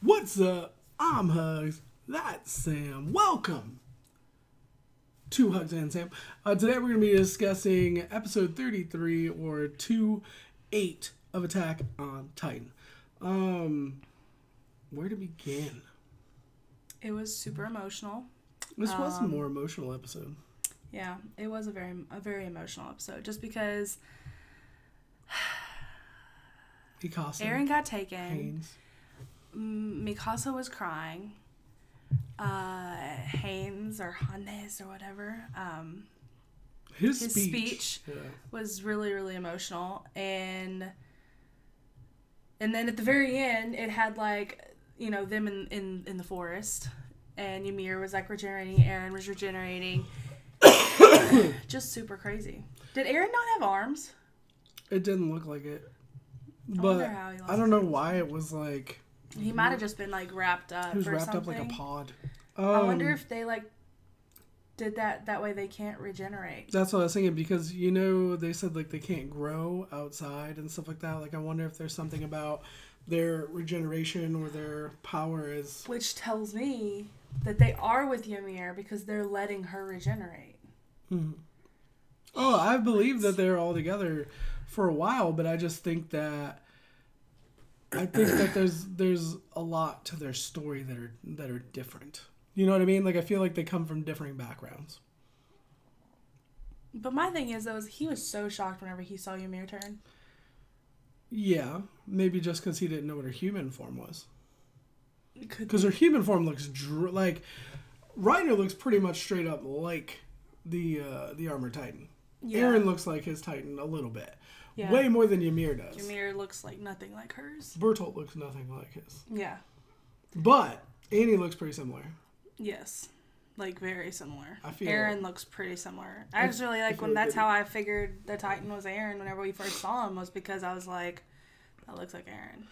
What's up? I'm HUGZ. That's Sam. Welcome to HUGZ and Sam. Today we're going to be discussing episode 33 or 2-8 of Attack on Titan. Where to begin? It was super emotional. This was a more emotional episode. Yeah, it was a very emotional episode. Just because Eren got taken. Haynes. Mikasa was crying. Haynes or Hannes or whatever. His speech was really, really emotional. And then at the very end, it had them in the forest. And Ymir was regenerating. Eren was regenerating. Just super crazy. Did Eren not have arms? It didn't look like it. But I don't know why it was like... He might have just been wrapped up. He was wrapped something. up like a pod. I wonder if they did that way they can't regenerate. That's what I was thinking, because they said they can't grow outside and stuff like that. I wonder if there's something about their regeneration or their power is... Which tells me that they are with Ymir because they're letting her regenerate. Hmm. Oh, I believe that they're all together for a while, but I just think that there's a lot to their story that are different. You know what I mean? I feel like they come from differing backgrounds. But my thing is, he was so shocked whenever he saw Ymir turn. Yeah, maybe just because he didn't know what her human form was. Because her human form looks Reiner looks pretty much straight up like the Armored Titan. Yeah. Eren looks like his Titan a little bit. Yeah. Way more than Ymir does. Ymir looks like nothing like hers. Bertolt looks nothing like his. Yeah. But Annie looks pretty similar. Yes. Very similar. I feel Eren looks pretty similar. I was really that's how I figured the Titan was Eren whenever we first saw him, was because I was like, that looks like Eren,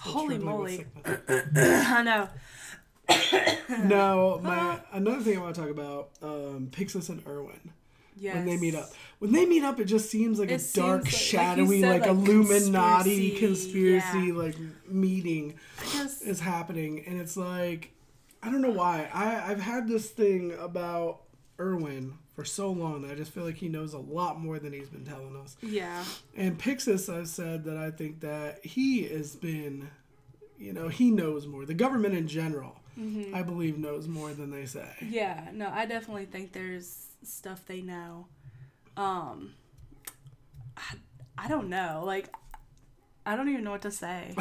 Holy moly. I know. Now, another thing I want to talk about, Pixis and Erwin. Yes. When they meet up, it just seems like a dark, shadowy, Illuminati conspiracy meeting is happening. And it's I don't know why. I've had this thing about Erwin for so long that I just feel like he knows a lot more than he's been telling us. Yeah. And Pixis, I've said that I think that he has been, he knows more. The government in general, I believe, knows more than they say. Yeah. No, I definitely think there's stuff they know. I don't know. I don't even know what to say.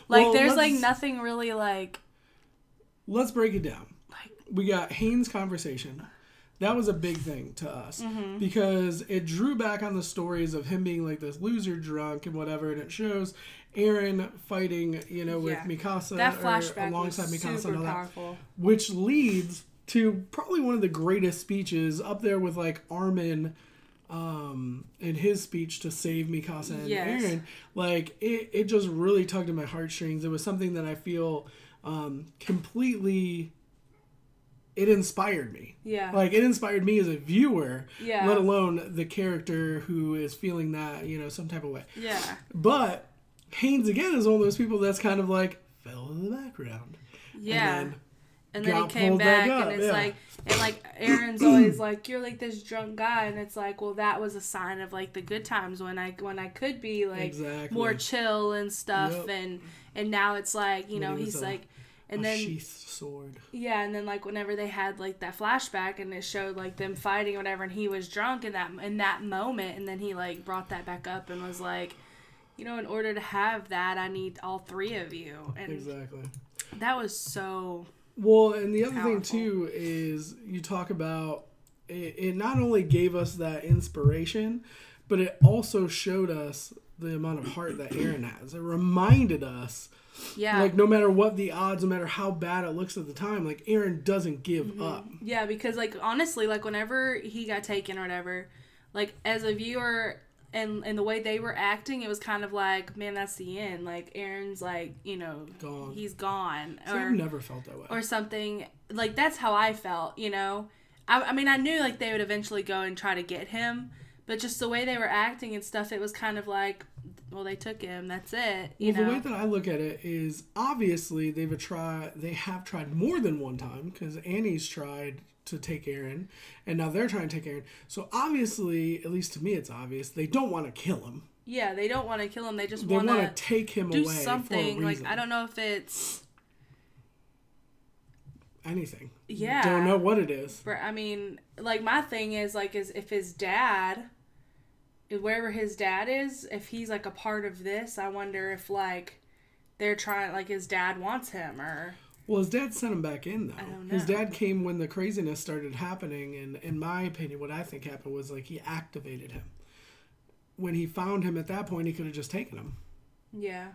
There's nothing really Let's break it down. We got Haynes' conversation. That was a big thing to us because it drew back on the stories of him being this loser drunk and whatever, and it shows Eren fighting, with Mikasa, that flashback alongside was Mikasa super and all powerful. That, which leads to probably one of the greatest speeches up there with Armin in his speech to save Mikasa and Eren. It just really tugged at my heartstrings. It was something that I feel completely... It inspired me. Yeah. It inspired me as a viewer, let alone the character who is feeling that, some type of way. Yeah. But Haynes, again, is one of those people that's kind of fell in the background. Yeah. And then he came back, and it's Eren's always you're this drunk guy, and it's well, that was a sign of the good times when I could be exactly. more chill and stuff, and now it's he's and then sheathed sword. Yeah, and then whenever they had that flashback, and it showed them fighting or whatever, and he was drunk in that moment, and then he brought that back up and was in order to have that, I need all three of you, and exactly. That was so. Well, and the other powerful thing, too, is you talk about it not only gave us that inspiration, but it also showed us the amount of heart that Eren has. It reminded us, no matter what the odds, no matter how bad it looks at the time, Eren doesn't give up. Yeah, because, honestly, whenever he got taken or whatever, as a viewer... And the way they were acting, it was kind of man, that's the end. Eren's gone. He's gone. See, I've never felt that way. Or something. That's how I felt, I mean, I knew, they would eventually go and try to get him. But just the way they were acting and stuff, it was kind of well, they took him. That's it. Well, the way that I look at it is obviously they have tried more than one time because Annie's tried to take Aaron, and now they're trying to take Aaron. So obviously, at least to me, it's obvious they don't want to kill him. Yeah, they don't want to kill him. They just want to take him away. Do something. For a reason. Like, I don't know if it's anything. Yeah, don't know what it is. I mean, like, my thing is like, is if his dad, wherever his dad is, if he's like a part of this, I wonder if like they're trying, like, his dad wants him or. Well, his dad sent him back in, though. I don't know. His dad came when the craziness started happening, and in my opinion, what I think happened was, like, he activated him. When he found him at that point, he could have just taken him. Yeah.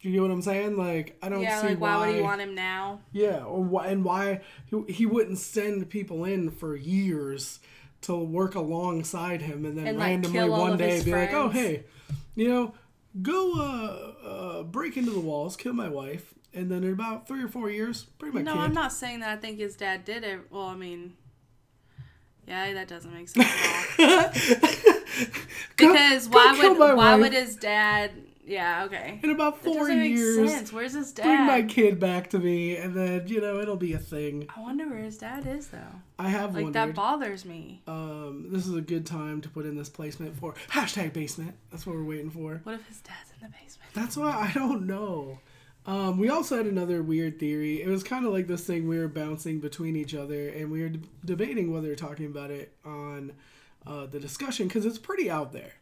Do you know what I'm saying? Like, I don't see like, why would he want him now? Yeah, or why he wouldn't send people in for years to work alongside him, and then randomly one day be like, oh, hey, go break into the walls, kill my wife. And then in about 3 or 4 years, bring my kid. No, I'm not saying that I think his dad did it. Well, I mean, yeah, that doesn't make sense at all. Because why would his dad? Yeah, okay. In about 4 years, that doesn't make sense. Where's his dad? Bring my kid back to me, and then it'll be a thing. I wonder where his dad is, though. I have wondered. That bothers me. This is a good time to put in this placement for #basement. That's what we're waiting for. What if his dad's in the basement? That's why I don't know. We also had another weird theory. It was kind of like this thing we were bouncing between each other, and we were debating whether talking about it on the discussion, because it's pretty out there.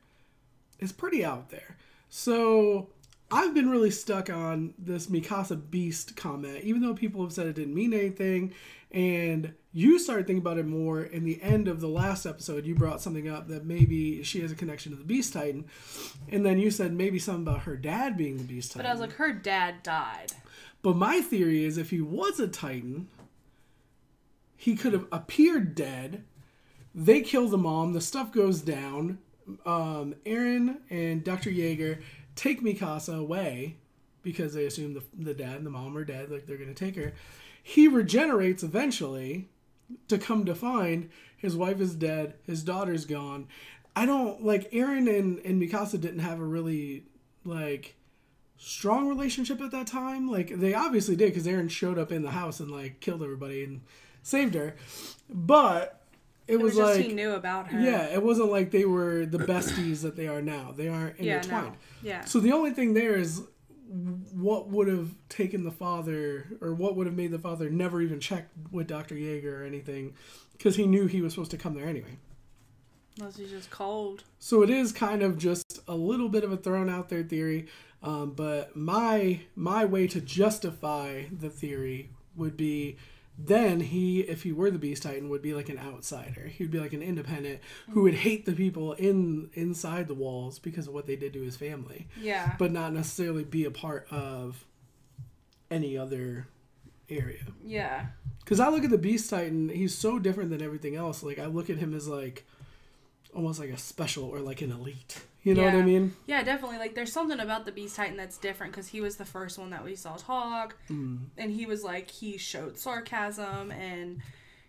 So I've been really stuck on this Mikasa Beast comment, even though people have said it didn't mean anything. And you started thinking about it more in the end of the last episode. You brought something up that maybe she has a connection to the Beast Titan. And then you said maybe something about her dad being the Beast Titan. But I was like, her dad died. But my theory is if he was a Titan, he could have appeared dead. They kill the mom. The stuff goes down. Eren and Dr. Jaeger take Mikasa away because they assume the dad and the mom are dead. Like, they're going to take her. He regenerates eventually to come to find his wife is dead. His daughter's gone. I don't, like, Eren and Mikasa didn't have a really, like, strong relationship at that time. Like, they obviously did because Eren showed up in the house and, like, killed everybody and saved her. But it was just like, he knew about her. Yeah, it wasn't like they were the besties that they are now. They aren't intertwined. No. Yeah. So the only thing there is what would have taken the father, or what would have made the father never even check with Dr. Jaeger or anything, because he knew he was supposed to come there anyway. Unless he's just cold. So it is kind of just a little bit of a thrown out there theory, but my way to justify the theory would be then if he were the Beast Titan, would be like an outsider. He would be like an independent who would hate the people inside the walls because of what they did to his family. Yeah. But not necessarily be a part of any other area. Yeah. Because I look at the Beast Titan, he's so different than everything else. Like, I look at him as like almost like a special or like an elite. You know what I mean? Yeah, definitely. Like, there's something about the Beast Titan that's different because he was the first one that we saw talk. And he was like, he showed sarcasm and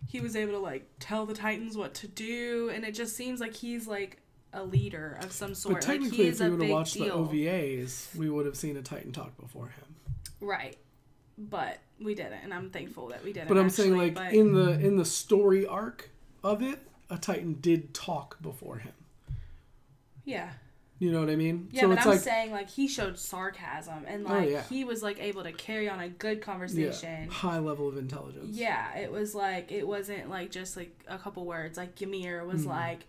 he was able to like tell the Titans what to do. And it just seems like he's like a leader of some sort. But technically, like, if we would have watched the OVAs, we would have seen a Titan talk before him. Right. But we didn't. And I'm thankful that we didn't. But I'm saying, like, in the story arc of it, a Titan did talk before him. Yeah. You know what I mean? Yeah, so but I'm saying, like, he showed sarcasm and, like, he was, like, able to carry on a good conversation. Yeah. High level of intelligence. Yeah, it was, like, it wasn't, like, just, like, a couple words. Like, Ymir was, like,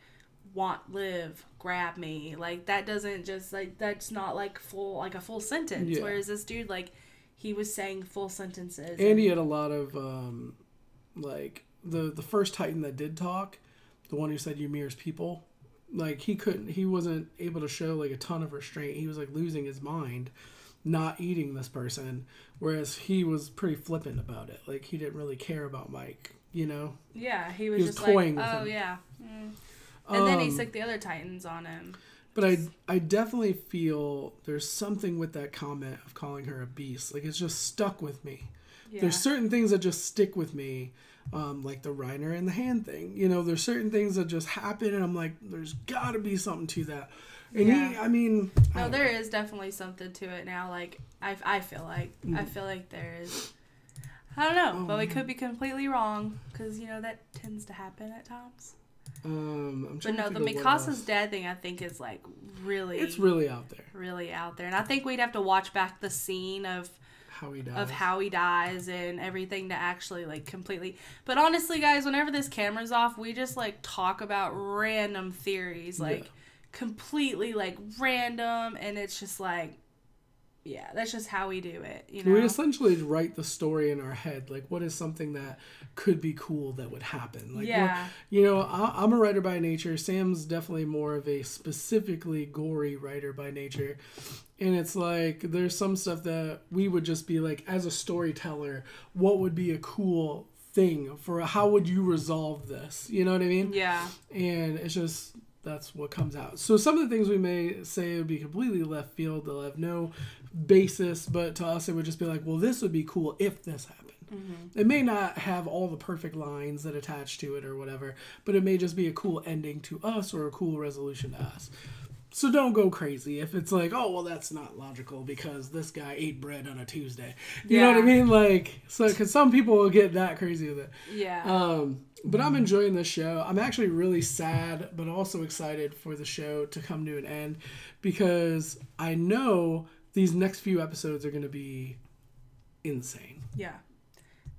want, live, grab me. Like, that doesn't just, like, that's not, like, a full sentence. Yeah. Whereas this dude, like, he was saying full sentences. And he had a lot of, like, the first Titan that did talk, the one who said Ymir's people, like, he wasn't able to show, like, a ton of restraint. He was, like, losing his mind, not eating this person, whereas he was pretty flippant about it. Like, he didn't really care about Mike, you know? Yeah, he was just toying like, oh, yeah. And then he sicked the other Titans on him. But I definitely feel there's something with that comment of calling her a beast. Like, it's just stuck with me. Yeah. There's certain things that just stick with me. Like the Reiner and the hand thing. You know, there's certain things that just happen and I'm like, there's got to be something to that. And I mean... No, there is definitely something to it now. Like, I feel like. I feel like there is. I don't know, but we could be completely wrong, because, that tends to happen at times. But no, the Mikasa's dead thing, I think, is, like, really... It's really out there. Really out there. And I think we'd have to watch back the scene of how he dies and everything to actually, like, completely... But honestly, guys, whenever this camera's off, we just, like, talk about random theories, like, completely, like, random, and it's just, like... Yeah, that's just how we do it, We essentially write the story in our head. Like, what is something that could be cool that would happen? Like, I'm a writer by nature. Sam's definitely more of a specifically gory writer by nature. And it's like, there's some stuff that we would just be like, as a storyteller, what would be a cool thing for how would you resolve this? You know what I mean? Yeah. And it's just... That's what comes out. So some of the things we may say would be completely left field. They'll have no basis, but to us it would just be like, well, this would be cool if this happened. Mm-hmm. It may not have all the perfect lines that attach to it or whatever, but it may just be a cool ending to us or a cool resolution to us. So don't go crazy if it's like, oh, well, that's not logical because this guy ate bread on a Tuesday. You know what I mean? Like, so, because some people will get that crazy with it. Yeah. But I'm enjoying this show. I'm actually really sad, but also excited for the show to come to an end because I know these next few episodes are going to be insane. Yeah,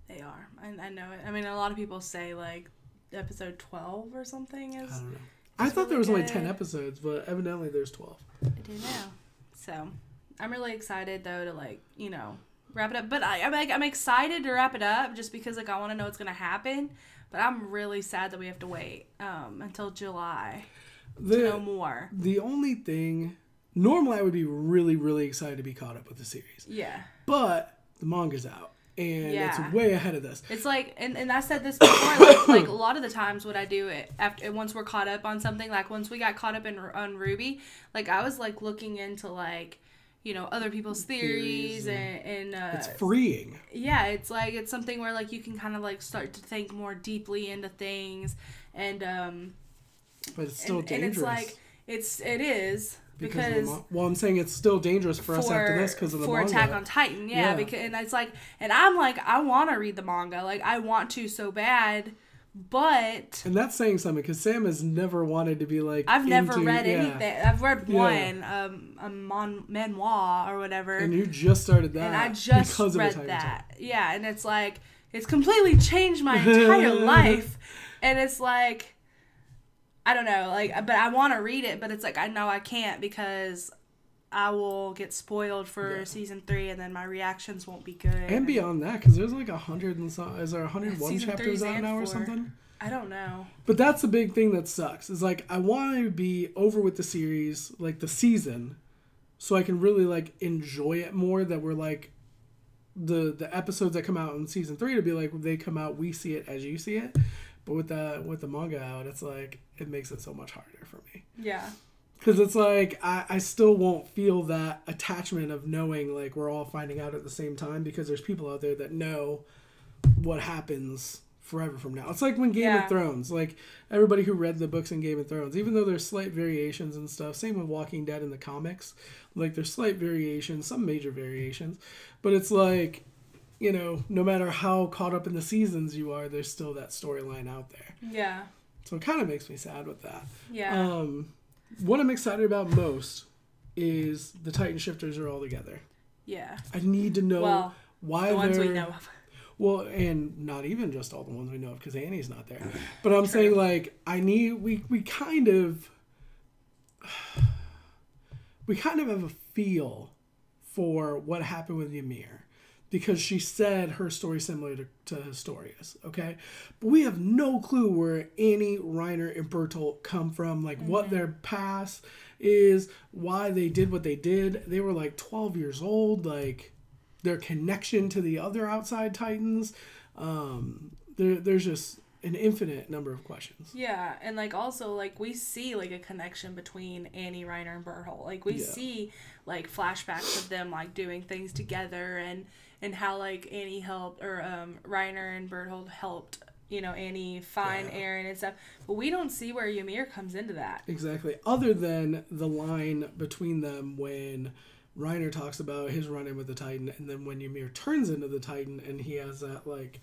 they are. I know it. I mean, a lot of people say, like, episode 12 or something is... I don't know. I thought there was only 10 episodes, but evidently there's 12. I do know. So, I'm really excited, though, to, like, wrap it up. But I'm excited to wrap it up just because, like, I want to know what's going to happen. But I'm really sad that we have to wait until July to know more. The only thing... Normally, I would be really, really excited to be caught up with the series. Yeah. But the manga's out. And it's way ahead of this. It's like, and I said this before, like a lot of the times what I do once we're caught up on something, like once we got caught up on Ruby, like I was like looking into like, other people's theories and it's freeing. Yeah, it's like, it's something where like you can kind of like start to think more deeply into things and but it's still dangerous. And it's like, it is. Because I'm saying it's still dangerous for us after this because of the manga. For Attack on Titan, because and it's like, and I'm like, I want to read the manga, like I want to so bad, but and that's saying something because Sam has never wanted to be like. I've never read anything. I've read one, a manhwa or whatever, and you just started that, and I just read that, and it's like it's completely changed my entire life, and it's like. I don't know, like, but I want to read it, but it's like, I know I can't because I will get spoiled for season 3 and then my reactions won't be good. And beyond that, because there's like 100 and some, is there 101 chapters out now or something? I don't know. But that's the big thing that sucks, is like, I want to be over with the series, like the season, so I can really like enjoy it more, that we're like, the episodes that come out in season 3 to be like, when they come out, we see it as you see it. But with the manga out, it's like, it makes it so much harder for me. Yeah. Because it's like, I still won't feel that attachment of knowing, like, we're all finding out at the same time, because there's people out there that know what happens forever from now. It's like when Game of Thrones, like, everybody who read the books in Game of Thrones, even though there's slight variations and stuff, same with Walking Dead in the comics, like, there's slight variations, some major variations, but it's like... no matter how caught up in the seasons you are, there's still that storyline out there. Yeah. So it kind of makes me sad with that. Yeah. What I'm excited about most is the Titan Shifters are all together. Yeah. I need to know why the ones we know of. Well, and not even just all the ones we know of, because Annie's not there. But I'm saying, like, we kind of have a feel for what happened with Ymir. Because she said her story's similar to Historia's, okay? But we have no clue where Annie, Reiner, and Bertolt come from, like what their past is, why they did what they did. They were like 12 years old, like their connection to the other outside Titans. There's just an infinite number of questions. Yeah, and like also like we see like a connection between Annie, Reiner, and Bertolt. Like we see like flashbacks of them like doing things together and how like Annie helped or Reiner and Bertolt helped you know, Annie find Eren and stuff. But we don't see where Ymir comes into that. Exactly. Other than the line between them when Reiner talks about his run-in with the Titan, and then when Ymir turns into the Titan and he has that, like...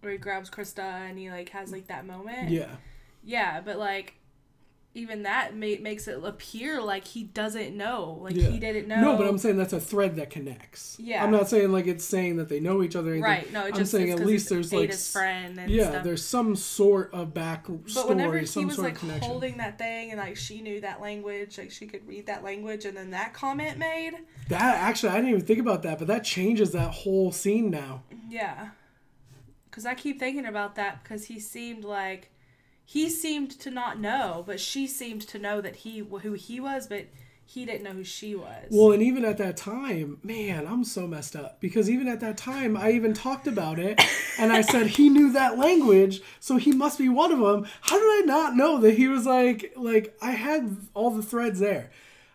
Where he grabs Krista and he, like, has, like, that moment. Yeah. Yeah, but, like... Even that makes it appear like he doesn't know. Like, he didn't know. No, but I'm saying that's a thread that connects. Yeah. I'm not saying, like, it's saying that they know each other. Right. No, I'm saying at least there's, like... Ada's friend and stuff. stuff. There's some sort of backstory, but whenever he some was, sort like, of connection. holding that thing and, like, she knew that language, like, she could read that language, and then that comment made... That, actually, I didn't even think about that, but that changes that whole scene now. Yeah. Because I keep thinking about that because he seemed like... He seemed to not know, but she seemed to know that who he was, but he didn't know who she was. Well, and even at that time, man, I'm so messed up. Because even at that time, I even talked about it, and I said he knew that language, so he must be one of them. How did I not know that he was like I had all the threads there.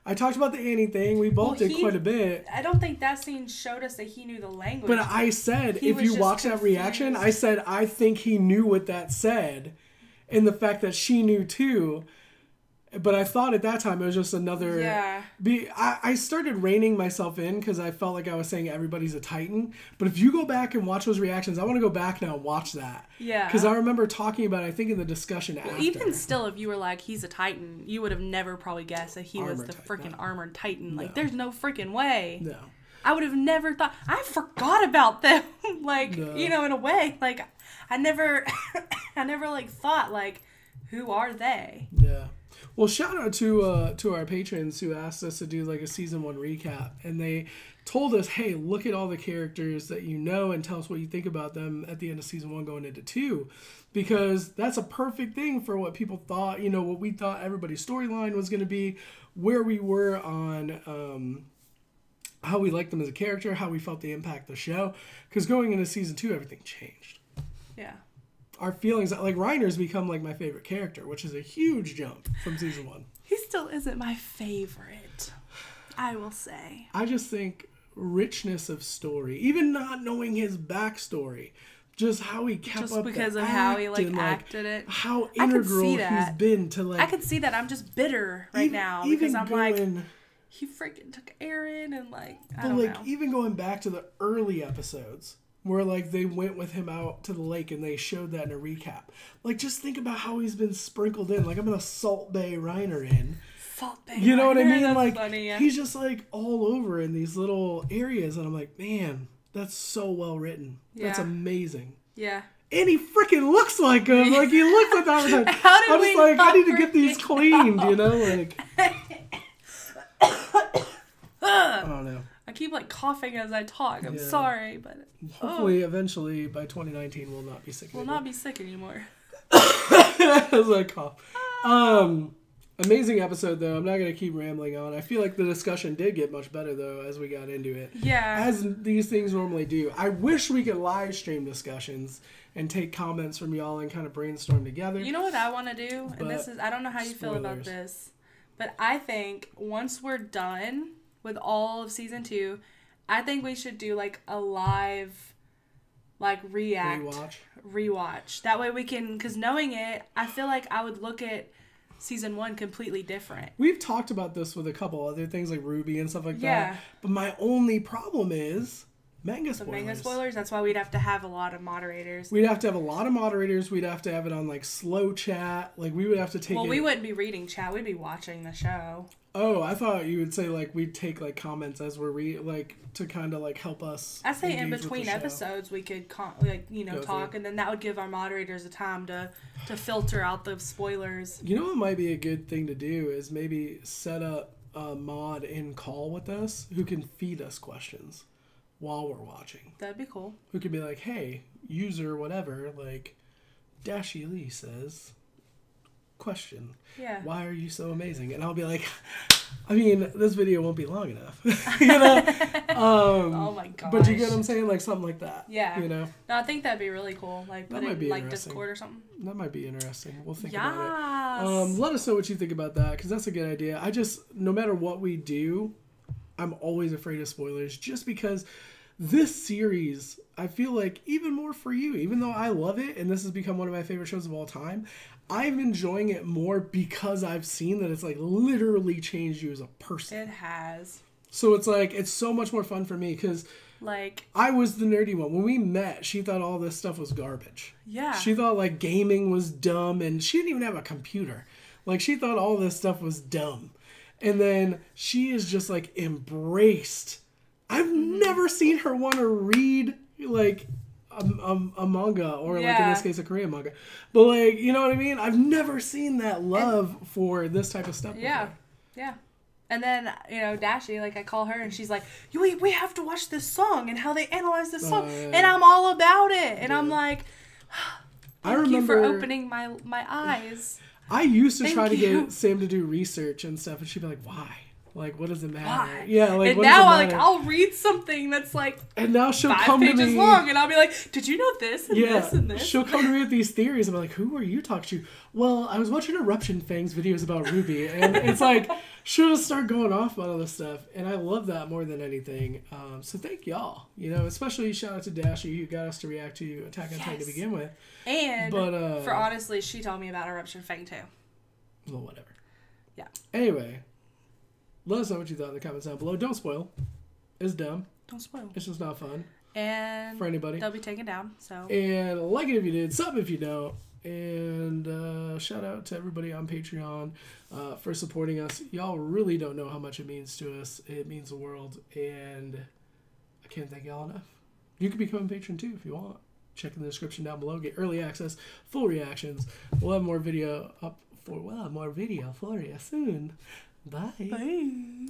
I talked about the Annie thing. We both did quite a bit. I don't think that scene showed us that he knew the language. But I said, if you watch that reaction, I said, I think he knew what that said. And the fact that she knew too. But I thought at that time it was just another... Yeah. I started reining myself in because I felt like I was saying everybody's a Titan. But if you go back and watch those reactions, I want to go back now and watch that. Yeah. Because I remember talking about it, I think, in the discussion after. Even still, if you were like, he's a Titan, you would have never probably guessed that he was the freaking armored Titan. Like, there's no freaking way. No. I would have never thought... I forgot about them. Like, you know, in a way. Like, I never, like, thought, like, who are they? Yeah. Well, shout out to our patrons who asked us to do, like, a season 1 recap. And they told us, hey, look at all the characters that you know and tell us what you think about them at the end of season 1 going into 2. Because that's a perfect thing for what people thought, you know, what we thought everybody's storyline was going to be, where we were on... how we liked them as a character, how we felt they impact the show. Because going into season 2, everything changed. Yeah. Our feelings, like, Reiner's become, like, my favorite character, which is a huge jump from season 1. He still isn't my favorite, I will say. I just think richness of story, even not knowing his backstory, just how he kept just up because the of act how he, like, and, acted it. How integral he's been to, like... I could see that. I'm just bitter right now because I'm like... He freaking took Eren and, like, I don't know. Even going back to the early episodes where, like, they went with him out to the lake and they showed that in a recap. Like, just think about how he's been sprinkled in. Like, I'm gonna Salt Bay Reiner in. Salt Bay You know what I mean? That's like, funny, yeah. He's just, like, all over in these little areas. And I'm like, man, that's so well written. Yeah. That's amazing. Yeah. And he freaking looks like him. Like, he looks like that. I'm just like, I need to get these cleaned, you know? Like... I don't know. I keep, like, coughing as I talk. I'm sorry, but... Hopefully, eventually, by 2019, we'll not be sick anymore. We'll not be sick anymore. As I cough. Amazing episode, though. I'm not going to keep rambling on. I feel like the discussion did get much better, though, as we got into it. Yeah. As these things normally do. I wish we could live stream discussions and take comments from y'all and kind of brainstorm together. You know what I want to do? And this is... I don't know how you feel about this. But I think once we're done with all of season 2, I think we should do, like, a live, like, rewatch. That way we can, because knowing it, I feel like I would look at season 1 completely different. We've talked about this with a couple other things like Ruby and stuff like that. But my only problem is manga spoilers. The manga spoilers, that's why we'd have to have a lot of moderators. We'd have to have a lot of moderators. We'd have to have it on, like, slow chat. Like, we would have to take we wouldn't be reading chat. We'd be watching the show. Oh, I thought you would say, like, we'd take, like, comments as we're like, to kind of, like, help us. I say in between episodes we could, talk, and then that would give our moderators a time to filter out the spoilers. You know what might be a good thing to do is maybe set up a mod in call with us who can feed us questions while we're watching. That'd be cool. Who could be like, hey, user whatever, like, Dashi Lee says... question. Yeah. Why are you so amazing? And I'll be like, I mean, this video won't be long enough. You know? Oh my gosh. But you get what I'm saying? Like something like that. Yeah. You know? No, I think that'd be really cool. Like put it in like Discord or something. That might be interesting. We'll think about it. Let us know what you think about that, because that's a good idea. I just, no matter what we do, I'm always afraid of spoilers just because this series, I feel like even more for you, even though I love it and this has become one of my favorite shows of all time, I'm enjoying it more because I've seen that it's like literally changed you as a person. It has. So it's like, it's so much more fun for me because like, I was the nerdy one. When we met, she thought all this stuff was garbage. Yeah. She thought like gaming was dumb and she didn't even have a computer. Like she thought all this stuff was dumb. And then she is just like embraced. I've never seen her want to read like a manga or like in this case a Korean manga. But like, you know what I mean? I've never seen that love for this type of stuff before. Yeah. Yeah. And then, you know, Dashi, like I call her and she's like, we have to watch this song and how they analyze this song. And I'm all about it. And I'm like, thank you for opening my eyes. I used to try to get Sam to do research and stuff, and she'd be like, "Why? Like, what does it matter?" Why? Yeah, like, and what now does it matter? I'll read something that's like, and now she'll 5 come to pages me long, and I'll be like, "Did you know this and this and this?" She'll come to me with these theories. I'm like, "Who are you talking to?" Well, I was watching Eruption Fang's videos about Ruby, and it's like she'll just start going off about all this stuff, and I love that more than anything. So thank y'all. You know, especially shout out to Dashi who got us to react to Attack on Titan to begin with. And for honestly, she told me about Eruption Fang too. Well, whatever. Yeah. Anyway, let us know what you thought in the comments down below. Don't spoil. It's dumb. Don't spoil. It's just not fun. And for anybody. They'll be taken down. So. And like it if you did, sub if you don't. And shout out to everybody on Patreon for supporting us. Y'all really don't know how much it means to us. It means the world. And I can't thank y'all enough. You can become a patron too if you want. Check in the description down below. Get early access, full reactions. We'll have more video up for more video for you soon. Bye. Bye.